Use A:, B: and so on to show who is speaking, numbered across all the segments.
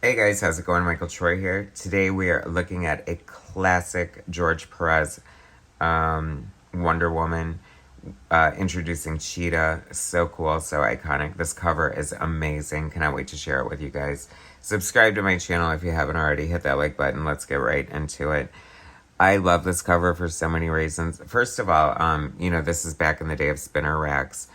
A: Hey guys, how's it going? Michael Troy here. Today we are looking at a classic George Perez Wonder Woman, introducing Cheetah. So cool, so iconic. This cover is amazing. Cannot wait to share it with you guys. Subscribe to my channel if you haven't already. Hit that like button. Let's get right into it. I love this cover for so many reasons. First of all, this is back in the day of spinner racks.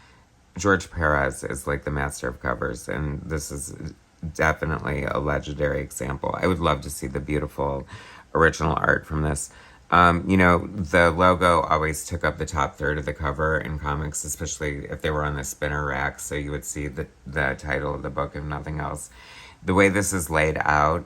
A: George Perez is like the master of covers, and this is definitely a legendary example. I would love to see the beautiful original art from this. The logo always took up the top third of the cover in comics, especially if they were on the spinner rack, so you would see the title of the book, if nothing else. The way this is laid out,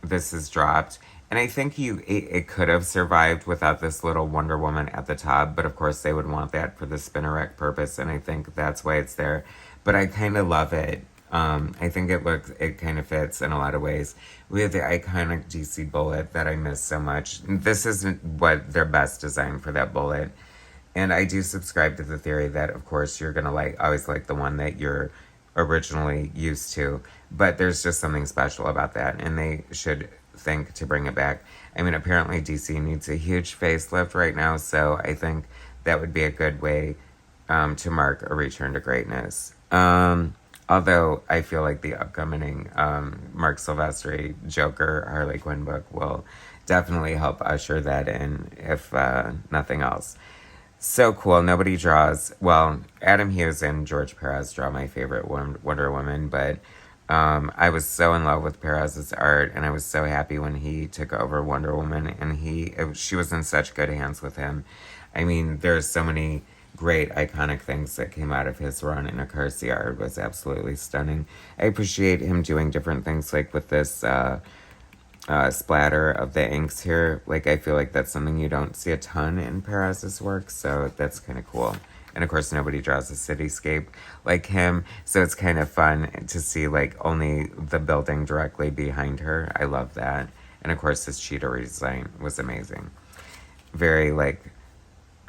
A: this is dropped. And I think it could have survived without this little Wonder Woman at the top, but of course they would want that for the spinner rack purpose, and I think that's why it's there. But I kind of love it. I think it kind of fits in a lot of ways. We have the iconic DC bullet that I miss so much. This isn't what their best design for that bullet. And I do subscribe to the theory that, of course, you're going to always like the one that you're originally used to. But there's just something special about that, and they should think to bring it back. I mean, apparently DC needs a huge facelift right now, so I think that would be a good way to mark a return to greatness. Although I feel like the upcoming Mark Silvestri Joker Harley Quinn book will definitely help usher that in, if nothing else. So cool. Nobody draws. Well, Adam Hughes and George Perez draw my favorite Wonder Woman, but I was so in love with Perez's art, and I was so happy when he took over Wonder Woman, and she was in such good hands with him. I mean, there's so many great iconic things that came out of his run, and of course the art was absolutely stunning. I appreciate him doing different things, like with this splatter of the inks here. Like, I feel like that's something you don't see a ton in Perez's work, so that's kind of cool. And of course nobody draws a cityscape like him, so it's kind of fun to see like only the building directly behind her. I love that. And of course this Cheetah redesign was amazing. Very like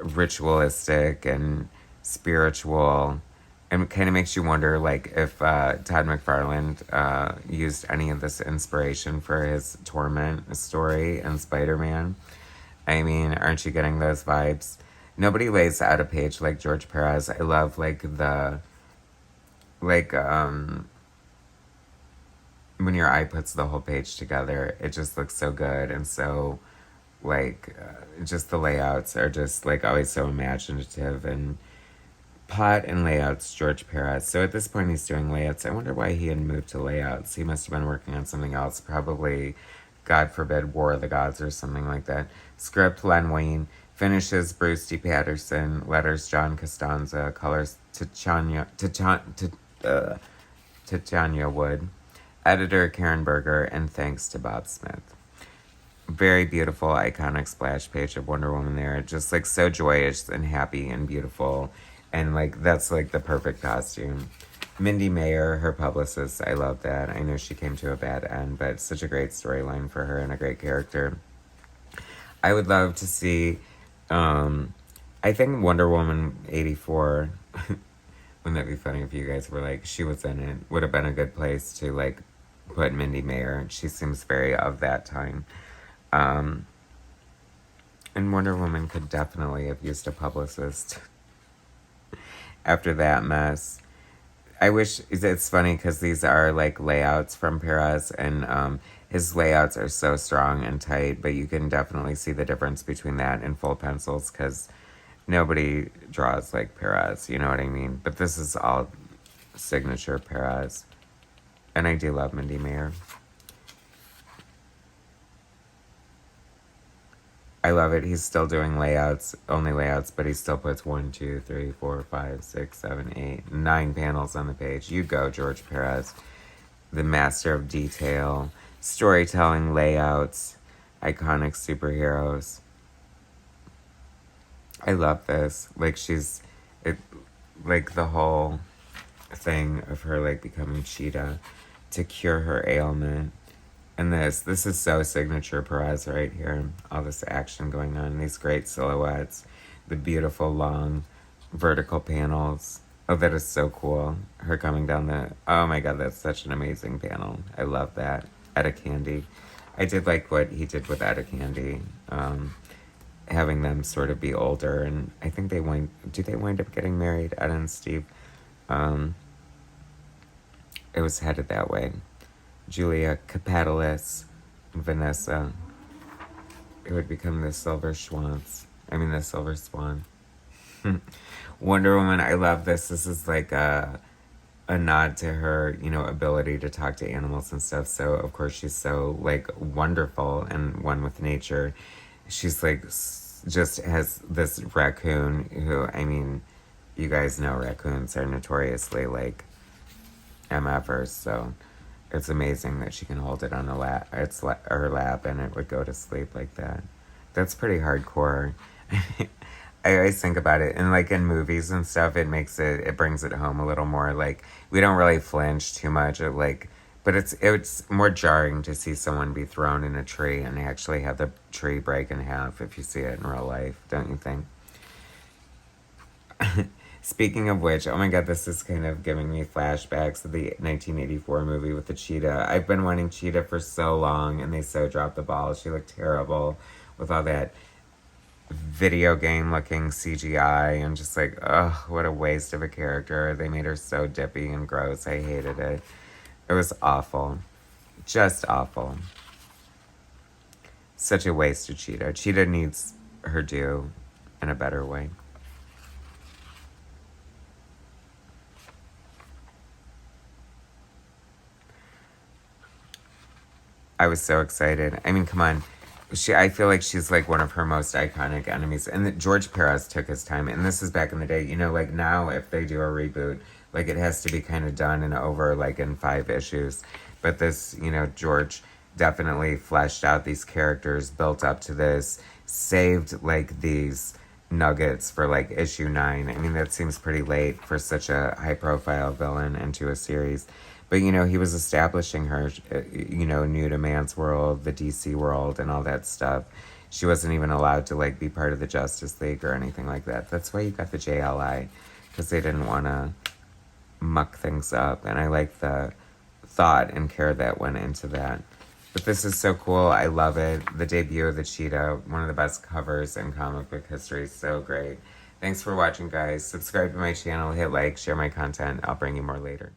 A: ritualistic and spiritual, and it kind of makes you wonder like if Todd McFarlane used any of this inspiration for his Torment story in Spider-Man. I mean, aren't you getting those vibes? Nobody lays out a page like George Perez. I love like when your eye puts the whole page together, it just looks so good, and so just the layouts are just like always so imaginative, and plot and layouts, George Perez. So at this point he's doing layouts. I wonder why he had moved to layouts. He must have been working on something else, probably, God forbid, War of the Gods or something like that. Script, Len Wein. Finishes, Bruce D. Patterson. Letters, John Costanza. Colors, Titania Wood. Editor, Karen Berger. And thanks to Bob Smith. Very beautiful, iconic splash page of Wonder Woman there. Just like so joyous and happy and beautiful. And like that's like the perfect costume. Mindy Mayer, her publicist, I love that. I know she came to a bad end, but such a great storyline for her and a great character. I would love to see, I think Wonder Woman 84, wouldn't that be funny if you guys were like, she was in it, would have been a good place to like put Mindy Mayer. She seems very of that time. And Wonder Woman could definitely have used a publicist after that mess. I wish, it's funny because these are like layouts from Perez, and his layouts are so strong and tight, but you can definitely see the difference between that and full pencils because nobody draws like Perez, you know what I mean? But this is all signature Perez, and I do love Mindy Mayer. I love it. He's still doing layouts, only layouts, but he still puts 1, 2, 3, 4, 5, 6, 7, 8, 9 panels on the page. You go, George Perez, the master of detail, storytelling, layouts, iconic superheroes. I love this. Like like the whole thing of her like becoming Cheetah to cure her ailment. And this is so signature Perez right here. All this action going on, these great silhouettes, the beautiful long vertical panels. Oh, that is so cool. Her coming down the... Oh my god, that's such an amazing panel. I love that. Etta Candy. I did like what he did with Etta Candy. Having them sort of be older, and I think they wind... Do they wind up getting married, Etta and Steve? It was headed that way. Julia Capitolis, Vanessa. It would become the Silver Swans. The Silver Swan. Wonder Woman, I love this. This is like a nod to her, ability to talk to animals and stuff. So, of course, she's so, like, wonderful and one with nature. She's, like, just has this raccoon who, you guys know raccoons are notoriously, like, MFers, so it's amazing that she can hold it on her lap and it would go to sleep like that. That's pretty hardcore. I always think about it, and like in movies and stuff, it brings it home a little more. Like, we don't really flinch too much, but it's more jarring to see someone be thrown in a tree and actually have the tree break in half if you see it in real life, don't you think? Speaking of which, oh my god, this is kind of giving me flashbacks of the 1984 movie with the cheetah. I've been wanting Cheetah for so long, and they so dropped the ball. She looked terrible with all that video game looking CGI, and just like, ugh, what a waste of a character. They made her so dippy and gross. I hated it. It was awful. Just awful. Such a waste of Cheetah. Cheetah needs her due in a better way. I was so excited. Come on. I feel like she's like one of her most iconic enemies. And George PÉREZ took his time. And this is back in the day. Like now if they do a reboot, like it has to be kind of done and over like in 5 issues. But this, George definitely fleshed out these characters, built up to this, saved like these nuggets for like issue 9. That seems pretty late for such a high profile villain into a series. But, he was establishing her, new to man's world, the DC world, and all that stuff. She wasn't even allowed to, like, be part of the Justice League or anything like that. That's why you got the JLI, because they didn't want to muck things up. And I like the thought and care that went into that. But this is so cool. I love it. The debut of the Cheetah, one of the best covers in comic book history. So great. Thanks for watching, guys. Subscribe to my channel, hit like, share my content. I'll bring you more later.